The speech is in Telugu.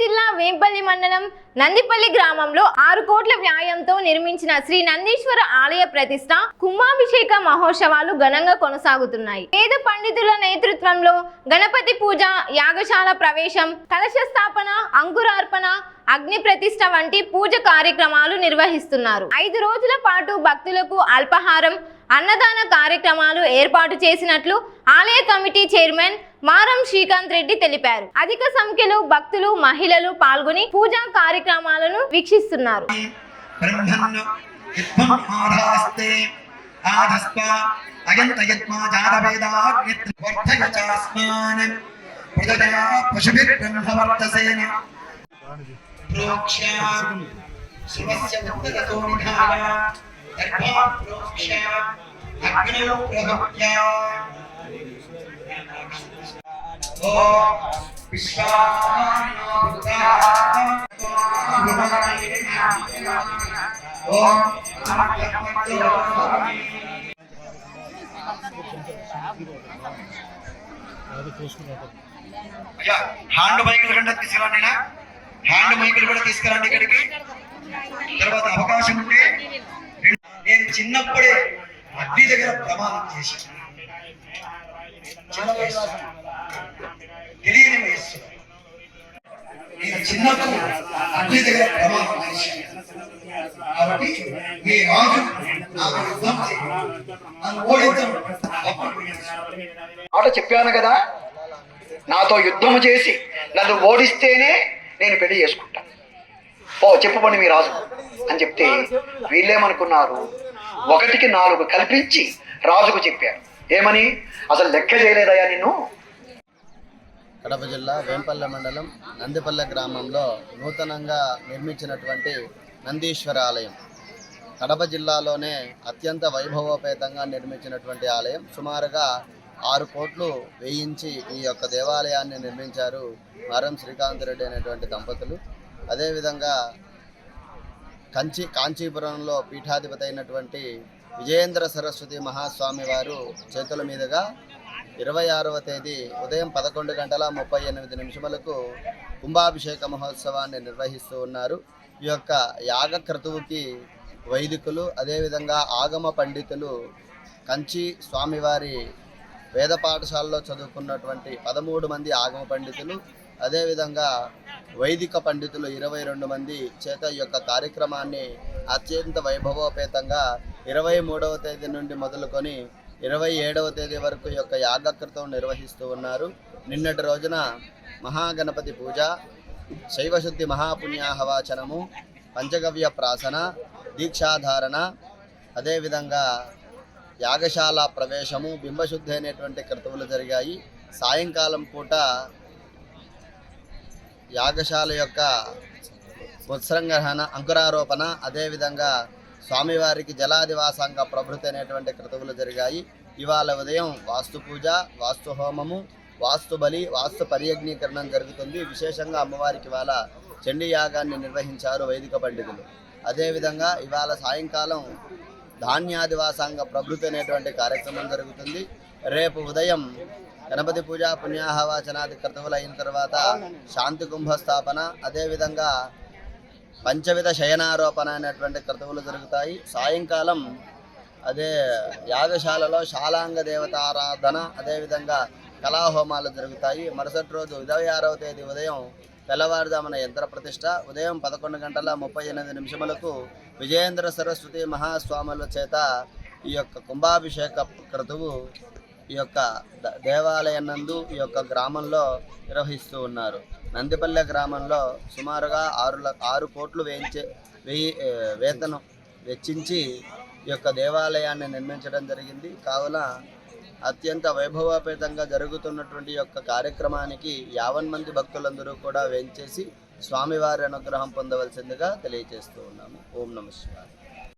జిల్లా వేంపల్లి మండలం నందిపల్లి గ్రామంలో 6 కోట్ల వ్యయంతో నిర్మించిన శ్రీ నందీశ్వర ఆలయ ప్రతిష్ట కుంభాభిషేక మహోత్సవాలు ఘనంగా కొనసాగుతున్నాయి. వేద పండితుల నేతృత్వంలో గణపతి పూజ, యాగశాల ప్రవేశం, కలశ స్థాపన, అంకురార్పణ, అగ్ని ప్రతిష్ట వంటి పూజ కార్యక్రమాలు నిర్వహిస్తున్నారు. 5 రోజుల పాటు భక్తులకు అల్పాహారం, అన్నదాన కార్యక్రమాలు ఏర్పాటు చేసినట్లు ఆలయ కమిటీ చైర్మన్ మారం శ్రీకాంత్ రెడ్డి తెలిపారు. అధిక సంఖ్యలో భక్తులు, మహిళలు పాల్గొని పూజా కార్యక్రమాలను వీక్షిస్తున్నారు. హ్యాండ్ మైకులు కంటే తీసుకురండి, హ్యాండ్ మైకులు కూడా తీసుకురండి ఇక్కడికి. తర్వాత అవకాశం ఉంటే నేను చిన్నప్పుడే అగ్ని దగ్గర ప్రమాదం చేసి తెలియని వయస్సు నేను చిన్నప్పుడు అగ్ని దగ్గర ప్రమాదం చేసి కాబట్టి మీ రాజు నాకు యుద్ధం నన్ను ఓడించడం మాట చెప్పాను కదా, నాతో యుద్ధం చేసి నన్ను ఓడిస్తేనే నేను పెళ్లి చేసుకుంటాను. చెప్పండి మీ రాజు అని చెప్తే వీళ్ళేమనుకున్నారు, 1కి 4 కల్పించి రాజుకు చెప్పారు. ఏమని? అసలు లెక్క చేయలేదయ్యా నిన్ను. కడప జిల్లా వేంపల్లె మండలం నందిపల్లె గ్రామంలో నూతనంగా నిర్మించినటువంటి నందీశ్వర ఆలయం కడప జిల్లాలోనే అత్యంత వైభవోపేతంగా నిర్మించినటువంటి ఆలయం. సుమారుగా 6 కోట్లు వేయించి ఈ యొక్క దేవాలయాన్ని నిర్మించారు మారం శ్రీకాంత్ రెడ్డి అనేటువంటి దంపతులు. అదేవిధంగా కాంచీపురంలో పీఠాధిపతి అయినటువంటి విజయేంద్ర సరస్వతి మహాస్వామి వారు చేతుల మీదుగా 26వ తేదీ ఉదయం 11:38 కుంభాభిషేక మహోత్సవాన్ని నిర్వహిస్తూ ఉన్నారు. ఈ యొక్క యాగ క్రతువుకి వైదికులు, అదేవిధంగా ఆగమ పండితులు, కంచి స్వామివారి వేద పాఠశాలలో చదువుకున్నటువంటి 13 మంది ఆగమ పండితులు, అదేవిధంగా వైదిక పండితులు 22 మంది చేత ఈ యొక్క కార్యక్రమాన్ని అత్యంత వైభవోపేతంగా 23వ తేదీ నుండి మొదలుకొని 27వ తేదీ వరకు ఈ యొక్క యాగకృతం నిర్వహిస్తూ ఉన్నారు. నిన్నటి రోజున మహాగణపతి పూజ, శైవశుద్ధి మహాపుణ్యాహవాచనము, పంచగవ్య ప్రాసన, దీక్షాధారణ, అదేవిధంగా యాగశాల ప్రవేశము, బింబశుద్ధి అనేటువంటి క్రతువులు జరిగాయి. సాయంకాలం పూట యాగశాల యొక్క ఉత్సంగ్రహణ, అంకురారోపణ, అదేవిధంగా స్వామివారికి జలాదివాసాంగ ప్రభృతి అనేటువంటి క్రతువులు జరిగాయి. ఇవాళ ఉదయం వాస్తు పూజ, వాస్తు హోమము, వాస్తు బలి, వాస్తు పర్యజ్ఞీకరణం జరుగుతుంది. విశేషంగా అమ్మవారికి ఇవాళ చండీ యాగాన్ని నిర్వహించారు వైదిక పండితులు. అదేవిధంగా ఇవాళ సాయంకాలం ధాన్యాదివాసాంగ ప్రభృతి అనేటువంటి కార్యక్రమం జరుగుతుంది. రేపు ఉదయం గణపతి పూజ, పుణ్యాహవాచనాది క్రతువులు అయిన తర్వాత శాంతి కుంభస్థాపన, అదేవిధంగా పంచవిధ శయనారోపణ అనేటువంటి క్రతువులు జరుగుతాయి. సాయంకాలం అదే యాగశాలలో శాలాంగ దేవతారాధన, అదేవిధంగా కళాహోమాలు జరుగుతాయి. మరుసటి రోజు 26వ తేదీ ఉదయం తెల్లవారుజామున యంత్ర ప్రతిష్ట, ఉదయం 11:38 విజయేంద్ర సరస్వతి మహాస్వాముల చేత ఈ యొక్క కుంభాభిషేక క్రతువు ఈ యొక్క దేవాలయం నందు ఈ యొక్క గ్రామంలో నిర్వహిస్తూ ఉన్నారు. నందిపల్లె గ్రామంలో సుమారుగా 6 కోట్లు వేతనం వెచ్చించి ఈ యొక్క దేవాలయాన్ని నిర్మించడం జరిగింది. కావున అత్యంత వైభవోపేతంగా జరుగుతున్నటువంటి యొక్క కార్యక్రమానికి 50 మంది భక్తులందరూ కూడా వేంచేసి స్వామివారి అనుగ్రహం పొందవలసిందిగా తెలియజేస్తూ ఉన్నాము. ఓం నమః శివాయ.